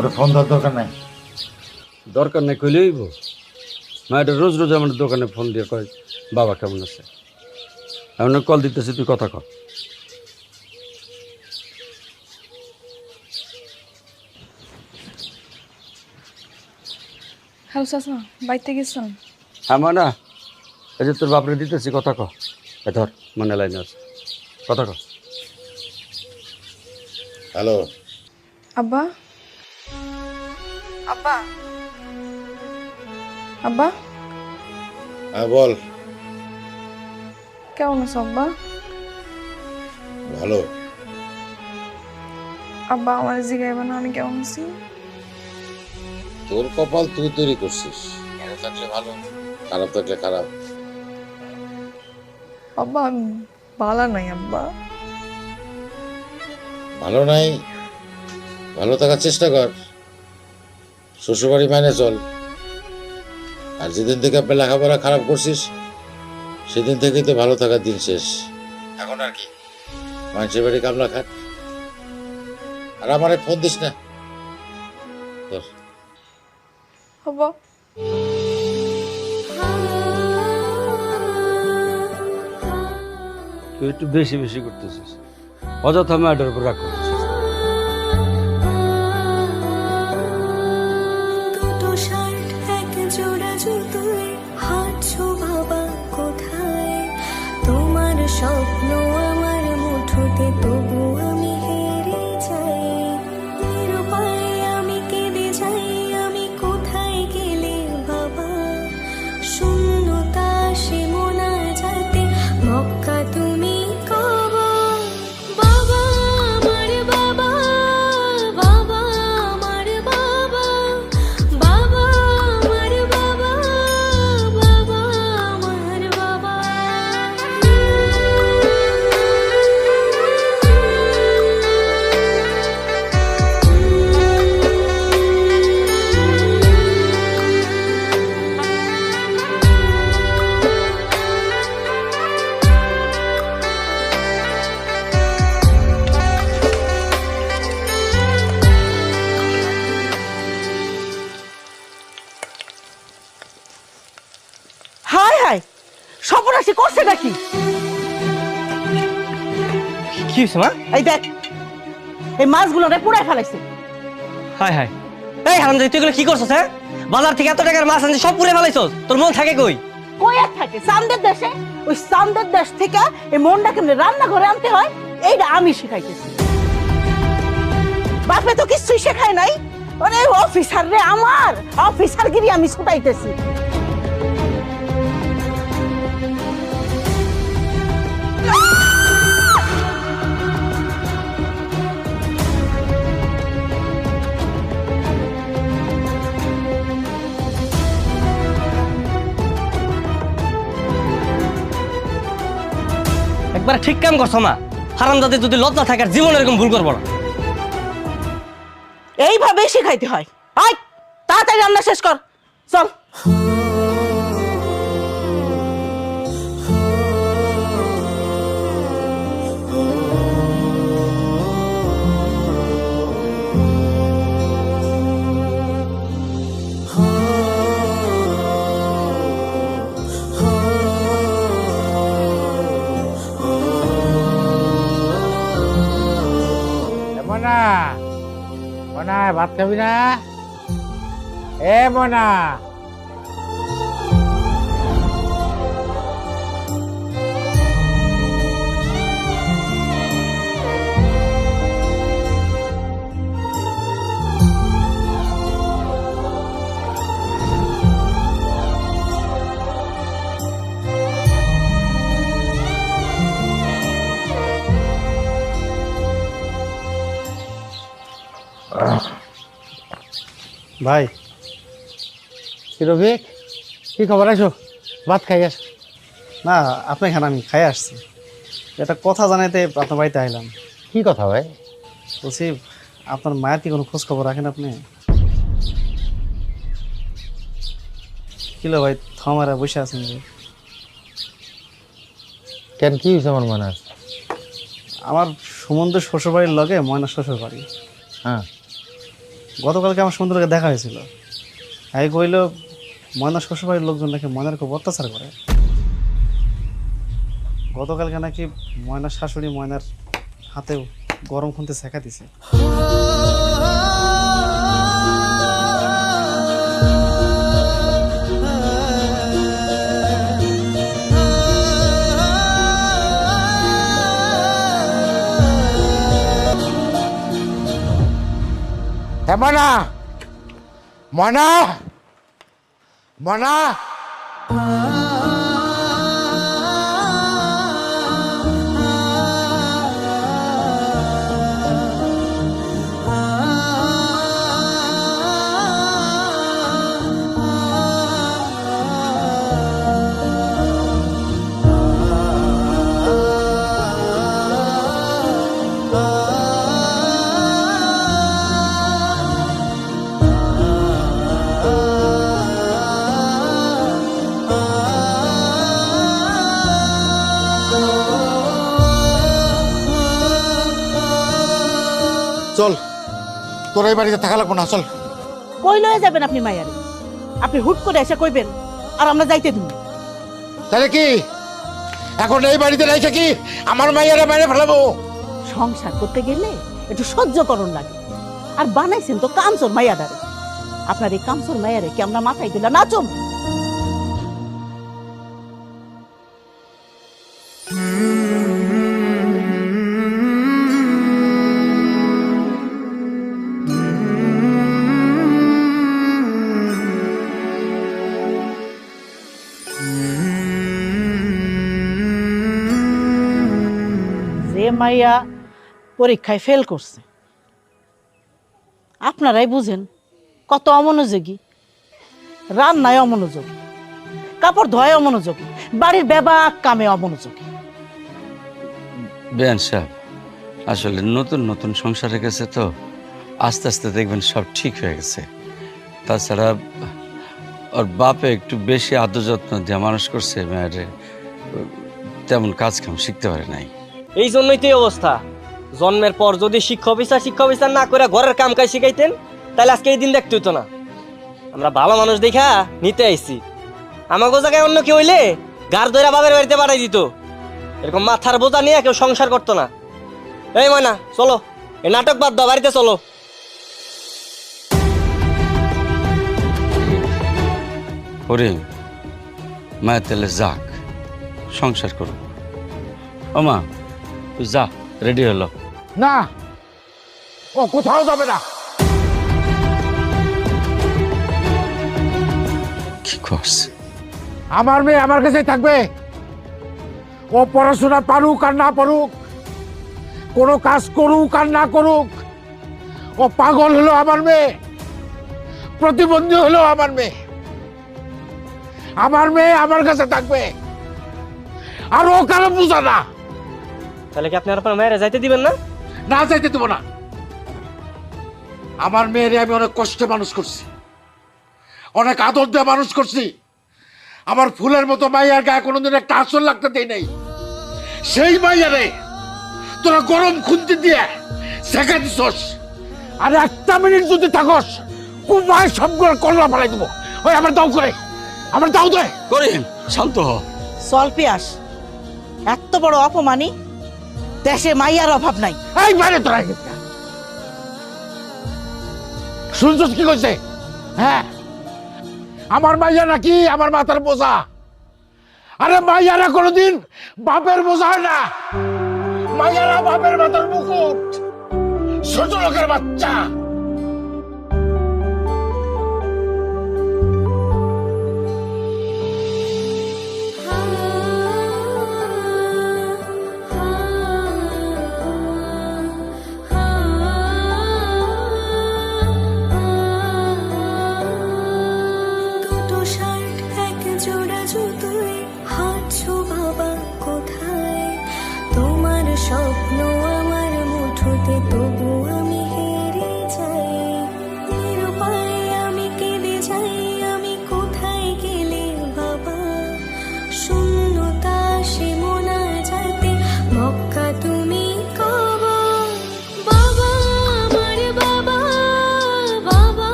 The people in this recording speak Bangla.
ওরে ফোন দেওয়ার দরকার নাই। দরকার নেই কইলে হইব। মায়ের রোজ রোজ আমার দোকানে ফোন দিয়ে কয় বাবা কেমন আছে। এমন কল দিতেছি, তুই কথা কর। হ্যালো চাচা, বাইতে গেছেন? হ্যাঁ না, এই যে তোর বাপরে দিতেছি, কথা ক। ধর, মনে লাইনে আছে, কথা ক। হ্যালো। আব্বা, আব্বা, আব্বা, হ্যাঁ বল। কেমন আছো আব্বা? ভালো। আব্বা আমার জিগাইবা না আমি কেমন আছি? তোর কপাল তুই তৈরি করছিস, ভালো থাকলে ভালো, খারাপ থাকলে খারাপ। আব্বা আমি ভালো নাই আব্বা। ভালো নাই, ভালো থাকার চেষ্টা কর, শ্বশুরবাড়ি মাইনে চল। আর যেদিন থেকে আপনি লেখাপড়া খারাপ করছিস সেদিন থেকেই তো ভালো থাকার দিন শেষ। এখন আর কি মানুষের বাড়ি কামলা খাট। আর আমারে ফোন দিস না তোর। আব্বা তুই একটু বেশি বেশি করতেছিস, অযথা মায়ের উপর রাগ করতেছিস। দুটো শার্ট এক জোড়া জুতোয় হাঁটছো বাবা কোথায়? তোমার স্বপ্ন আমার মুঠোতে, তবু আমি হেরে যাই। নিরুপায় আমি কেঁদে যাই, আমি কোথায় গেলে বাবা? শূন্যতা সে মোনা যাতে মক্কা তুমি কাবা। বাবা আমার বাবা, বাবা আমার বাবা, বাবা আমার বাবা, বাবা আমার বাবা। হায় হায়, সর্বনাশী করছে নাকি? কি হয়েছে মা? এই দেখ, এই মাছগুলো পুড়ায় ফেলাইছে। হায় হায়, এই হারামজাদি তুই এগুলো কি করছস? হ্যাঁ, বাজার থেকে এত টাকার মাছ আনছিস, সব পুড়ে ফেলাইছস। তোর মন থাকে কই? কই আর থাকে? চান্দের দেশে। ওই চান্দের দেশ থেকে এই মনটা কেমনে রান্না ঘরে আনতে হয় এইটা আমি শিখাইতেছি। বাপে তো কিছুই শেখায় নাই। মানে অফিসার রে, আমার অফিসারগিরি আমি ছুটাইতেছি। একবার ঠিক কাম করছ মা। হারামজাদি যদি লজ্জা থাকে আর জীবনে এরকম ভুল করবো না। এইভাবেই শিখাইতে হয়। আয় তাড়াতাড়ি রান্না শেষ কর, চল। মনা, মনা ভাত খাবি না? এ মনা, ভাই কি রফিক, কি খবর? আছো ভাত খাই আস। না, আপনি এখানে আমি খাই আসছি। একটা কথা জানাইতে আপনার বাড়িতে আইলাম। কি কথা ভাই? বলছি, আপনার মায়ের কি কোনো খোঁজ খবর রাখেন আপনি? কিলো ভাই থমারা বসে আছেন যে? কেন কি হয়েছে আমার মনে? আমার সুমন্দের শ্বশুরবাড়ির লগে ময়না শ্বশুরবাড়ি। হ্যাঁ, গতকালকে আমার সুন্দরকে দেখা হয়েছিল। এই কইল ময়নার শ্বশুরবাড়ির লোকজন নাকি ময়নার খুব অত্যাচার করে। গতকালকে নাকি ময়নার শাশুড়ি ময়নার হাতেও গরম খুনতে শেখা দিছে। হ্যাঁ ময়না, ময়না, ময়না। চল, তোর এই বাড়িতে থাকা লাগবো না, চল। কই লয়ে যাবেন আপনি মাইয়ারে? আপনি হুট করে এসে কইবেন আর আমরা যাইতে দিব। তাহলে কি এখন এই বাড়িতে রেখে কি আমার মাইয়ারে বাইরে ফেলাবো? সংসার করতে গেলে একটু সহ্য করণ লাগে। আর বানাইছেন তো কামচোর মাইয়াদারে। আপনার এই কামচোর মাইয়ারে কি আমরা মাথায় দিলা নাচম? যে মাইয়া পরীক্ষায় ফেল করছে, আপনারাই বুঝেন কত অমনোযোগী। রান্নায় অমনোযোগী, কাপড় ধোয় অমনোযোগী, বাড়ির বেবাক কামে অমনোযোগী। বেয়ান সাহেব, আসলে নতুন নতুন সংসারে গেছে তো, আস্তে আস্তে দেখবেন সব ঠিক হয়ে গেছে। তাছাড়া ওর বাপে একটু বেশি আদর যত্ন দিয়ে মানুষ করছে, মেয়েরে তেমন কাজ কাম শিখতে পারে নাই। এই জন্যই তো এই অবস্থা। জন্মের পর যদি শিক্ষা বিচার না করে ঘরের কাম কাজ শিখাইতেন, তাহলে আজকে এই দিন দেখতে হতো না। আমরা ভালো মানুষ দেখা নিতে আইছি। আমাকে জায়গায় অন্য কেউ হইলে গাড় ধরে বাবার বাড়িতে পাঠাই দিত। এরকম মাথার বোঝা নিয়ে কেউ সংসার করতো না। এই ময়না, চলো, এই নাটক বাদ দাও, বাড়িতে চলো। করিম, মায়ের তেলে যাক, সংসার করুক। ও মা, তুই যা, রেডি হলো। না, ও কোথাও যাবে না। কি করছে? আমার মেয়ে আমার কাছেই থাকবে। ও পড়াশোনা পারুক আর না পারুক, কোনো কাজ করুক আর না করুক, ও পাগল হলো আমার মেয়ে, প্রতিবন্ধী হলো আমার মেয়ে। আমার মেয়ে আমার কাছে থাকবে, আর ও কারো বুঝা না। তাহলে কি আপনি আপনার মায়েরা যাইতে দিবেন না? না, যাইতে দেবো না। আমার মেয়েরে আমি অনেক কষ্টে মানুষ করছি, অনেক আদর দিয়ে মানুষ করছি। আমার ফুলের মতো মাইয়ার গায়ে কোনোদিন একটা আসর লাগতে দেই নাই। সেই মাইয়ারে তোরা গরম খুন্তি দিয়ে শেখা দিছস। আর একটা মিনিট যদি থাকস, কুমায় সবগুলো কল্লা ফেলাই দেবো। ওই আমার দাও করে, আমার দাও দে। করিম, শান্ত হ। চল পিয়াস, এত বড় অপমানি দেশে মাইয়ার অভাব নাই। এই বাইরে তোরা শুনছস কি কইছে? হ্যাঁ, আমার মাইয়া নাকি আমার মাথার বোঝা। আরে মাইয়ারা কোনোদিন বাপের বোঝা হয় না, মাইয়ারা বাপের মাথার মুকুট। ছোট লোকের বাচ্চা।